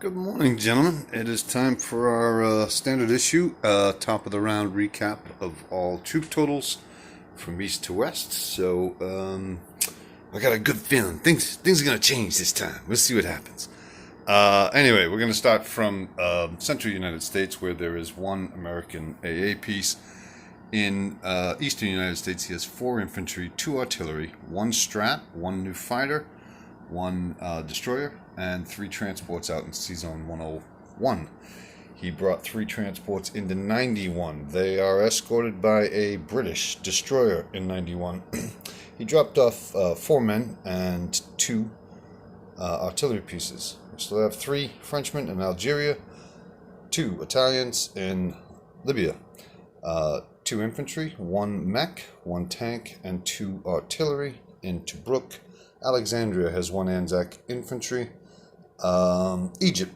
Good morning, gentlemen. It is time for our standard issue, top of the round recap of all troop totals from east to west. I got a good feeling things are gonna change this time. We'll see what happens. Anyway, we're gonna start from central United States, where there is one American AA piece. In eastern United States, he has 4 infantry, 2 artillery, 1 strat, 1 new fighter, 1 destroyer, and 3 transports out in C-Zone 101. He brought 3 transports into 91. They are escorted by a British destroyer in 91. He dropped off 4 men and 2 artillery pieces. We still have 3 Frenchmen in Algeria, 2 Italians in Libya, 2 infantry, 1 mech, 1 tank, and 2 artillery in Tobruk. Alexandria has 1 Anzac infantry. Egypt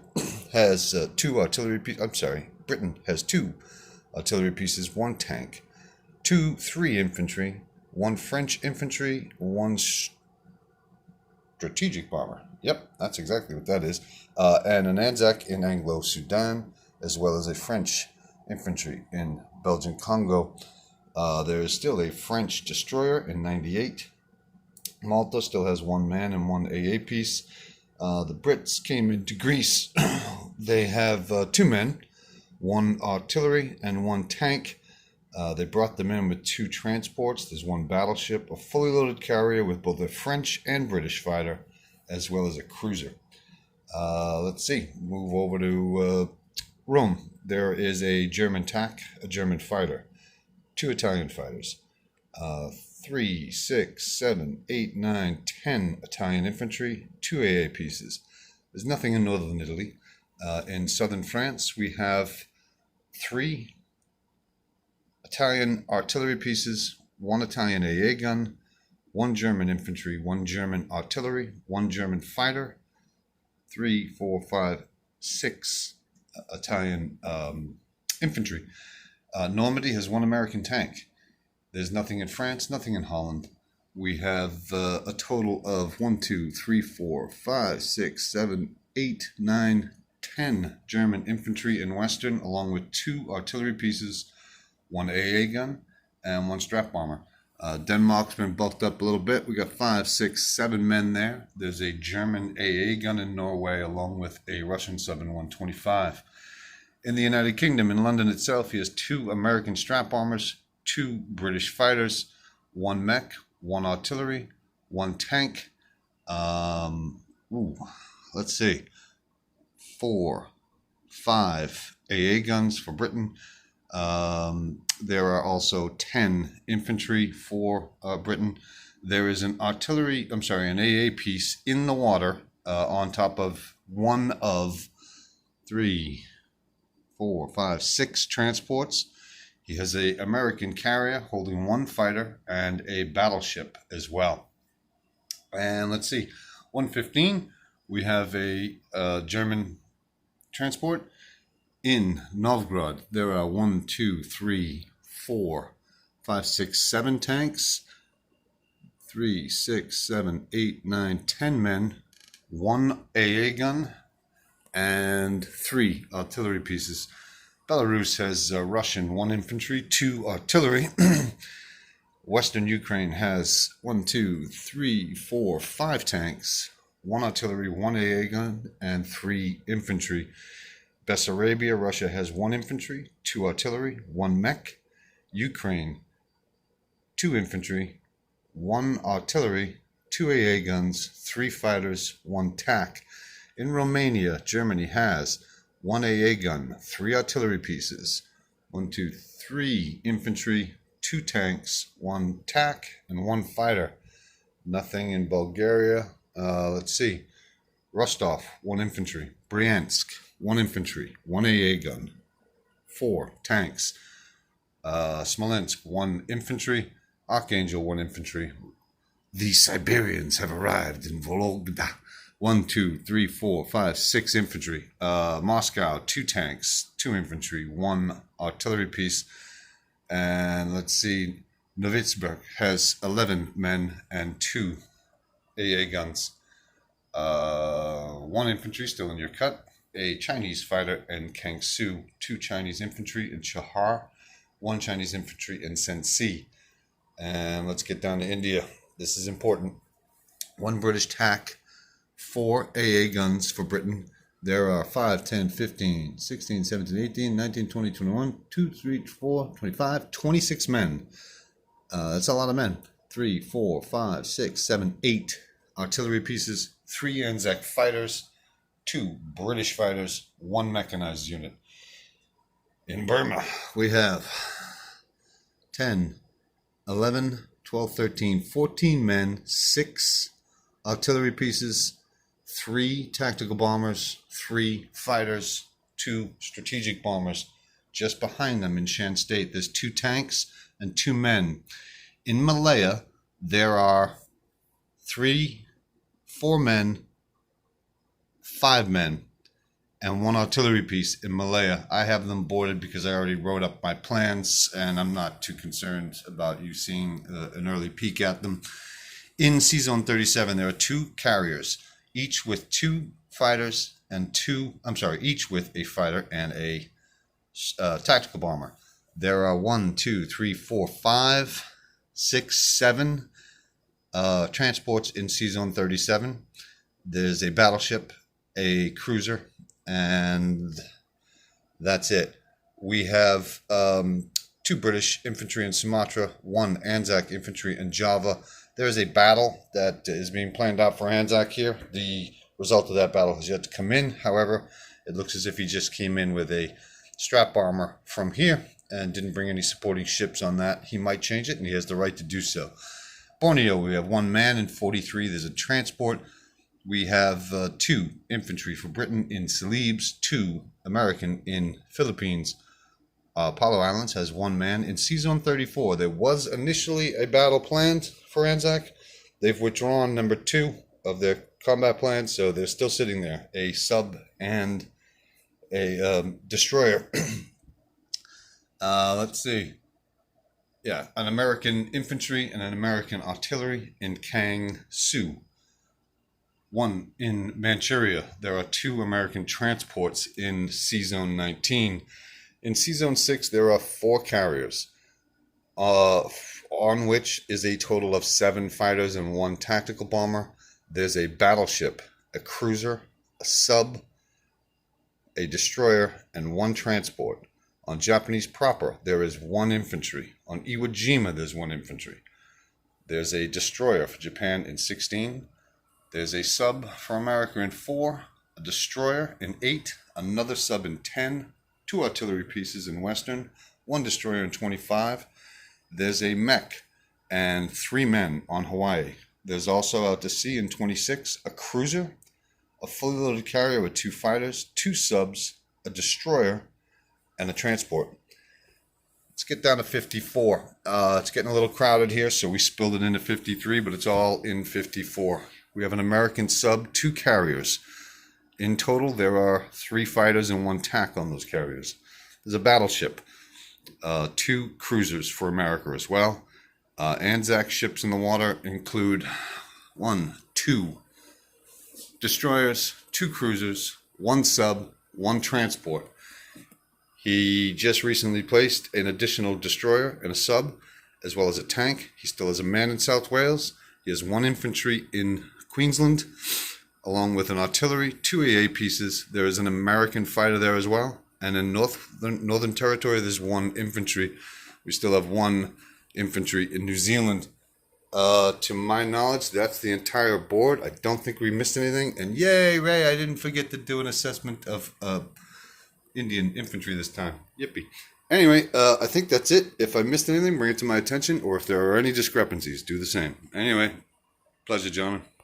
has 2 artillery pieces. I'm sorry, Britain has 2 artillery pieces, 1 tank, 3 infantry, 1 French infantry, 1 strategic bomber. Yep, that's exactly what that is. And an Anzac in Anglo-Sudan, as well as a French infantry in Belgian Congo. There is still a French destroyer in 98. Malta still has 1 man and 1 AA piece. The Brits came into Greece. They have 2 men, 1 artillery, and 1 tank. They brought them in with 2 transports. There's 1 battleship, a fully loaded carrier with both a French and British fighter, as well as a cruiser. Let's see. Move over to Rome. There is a German TAC, a German fighter, 2 Italian fighters, 3, 6, 7, 8, 9, 10 Italian infantry, 2 AA pieces. There's nothing in northern Italy. In southern France, we have 3 Italian artillery pieces, 1 Italian AA gun, 1 German infantry, 1 German artillery, 1 German fighter, 3, 4, 5, 6 Italian infantry. Normandy has 1 American tank. There's nothing in France, nothing in Holland. We have a total of 1, 2, 3, 4, 5, 6, 7, 8, 9, 10 German infantry in Western, along with 2 artillery pieces, 1 AA gun, and 1 strap bomber. Denmark's been bulked up a little bit. We got 5, 6, 7 men there. There's a German AA gun in Norway, along with a Russian sub in 125. In the United Kingdom, in London itself, he has 2 American strap bombers, 2 British fighters, 1 mech, 1 artillery, 1 tank. Let's see, 4, 5 AA guns for Britain. There are also 10 infantry for Britain. There is an an AA piece in the water on top of 1 of 3, 4, 5, 6 transports. He has an American carrier holding 1 fighter and a battleship as well. And let's see, 115, we have a German transport in Novgorod. There are 1, 2, 3, 4, 5, 6, 7 tanks, 3, 6, 7, 8, 9, 10 men, 1 AA gun, and 3 artillery pieces. Belarus has Russian 1 infantry, 2 artillery. Western Ukraine has 1, 2, 3, 4, 5 tanks, 1 artillery, 1 AA gun, and 3 infantry. Bessarabia, Russia has 1 infantry, 2 artillery, 1 mech. Ukraine, 2 infantry, 1 artillery, 2 AA guns, 3 fighters, 1 TAC. In Romania, Germany has 1 AA gun, 3 artillery pieces, 1, 2, 3 infantry, 2 tanks, 1 TAC, and 1 fighter. Nothing in Bulgaria. Let's see. Rostov, 1 infantry. Bryansk, 1 infantry, 1 AA gun, 4 tanks. Smolensk, 1 infantry. Archangel, 1 infantry. The Siberians have arrived in Vologda. 1, 2, 3, 4, 5, 6 infantry. Moscow, 2 tanks, 2 infantry, 1 artillery piece. And let's see, Novitsburg has 11 men and 2 AA guns. 1 infantry still in your cut. a Chinese fighter in Kangsu, 2 Chinese infantry in Chahar, 1 Chinese infantry in Sensi. And let's get down to India. This is important. 1 British TAC, 4 AA guns for Britain. There are 5, 10, 15, 16, 17, 18, 19, 20, 21, 2, 3, 4, 25, 26 men. That's a lot of men. 3, 4, 5, 6, 7, 8 artillery pieces, 3 Anzac fighters, 2 British fighters, 1 mechanized unit. In Burma, we have 10, 11, 12, 13, 14 men, 6 artillery pieces, 3 tactical bombers, 3 fighters, 2 strategic bombers. Just behind them in Shan State, there's 2 tanks and 2 men. In Malaya, there are 4 men, 5 men, and 1 artillery piece in Malaya. I have them boarded because I already wrote up my plans, and I'm not too concerned about you seeing an early peek at them. In C-Zone 37, there are 2 carriers, each with 2 fighters and each with a fighter and a tactical bomber. There are 1, 2, 3, 4, 5, 6, 7 transports in C-Zone 37. There's a battleship, a cruiser, and that's it. We have 2 British infantry in Sumatra, 1 Anzac infantry in Java. There is a battle that is being planned out for Anzac here. The result of that battle has yet to come in. However, it looks as if he just came in with a strap armor from here and didn't bring any supporting ships on that. He might change it, and he has the right to do so. Borneo, we have 1 man in 43. There's a transport. We have 2 infantry for Britain in Celebes, 2 American in Philippines. Apollo Islands has 1 man in C-Zone 34. There was initially a battle planned for Anzac. They've withdrawn number 2 of their combat plans, so they're still sitting there. A sub and a destroyer. Let's see. Yeah, an American infantry and an American artillery in Kangsu. 1 in Manchuria. There are 2 American transports in C-Zone 19. In C-Zone 6, there are 4 carriers, on which is a total of 7 fighters and 1 tactical bomber. There's a battleship, a cruiser, a sub, a destroyer, and 1 transport. On Japanese proper, there is 1 infantry. On Iwo Jima, there's 1 infantry. There's a destroyer for Japan in 16. There's a sub for America in 4, a destroyer in 8, another sub in 10, 2 artillery pieces in Western, 1 destroyer in 25. There's a mech and 3 men on Hawaii. There's also out to sea in 26, a cruiser, a fully loaded carrier with 2 fighters, 2 subs, a destroyer, and a transport. Let's get down to 54. It's getting a little crowded here, so we spilled it into 53, but it's all in 54. We have an American sub, 2 carriers. In total, there are 3 fighters and 1 TAC on those carriers. There's a battleship, 2 cruisers for America as well. Anzac ships in the water include 1, 2 destroyers, 2 cruisers, 1 sub, 1 transport. He just recently placed an additional destroyer and a sub, as well as a tank. He still has a man in South Wales. He has 1 infantry in Queensland, along with an artillery, 2 AA pieces. There is an American fighter there as well. And in Northern Territory, there's 1 infantry. We still have 1 infantry in New Zealand. To my knowledge, that's the entire board. I don't think we missed anything. And yay, Ray, I didn't forget to do an assessment of Indian infantry this time. Yippee. Anyway, I think that's it. If I missed anything, bring it to my attention. Or if there are any discrepancies, do the same. Anyway, pleasure, gentlemen.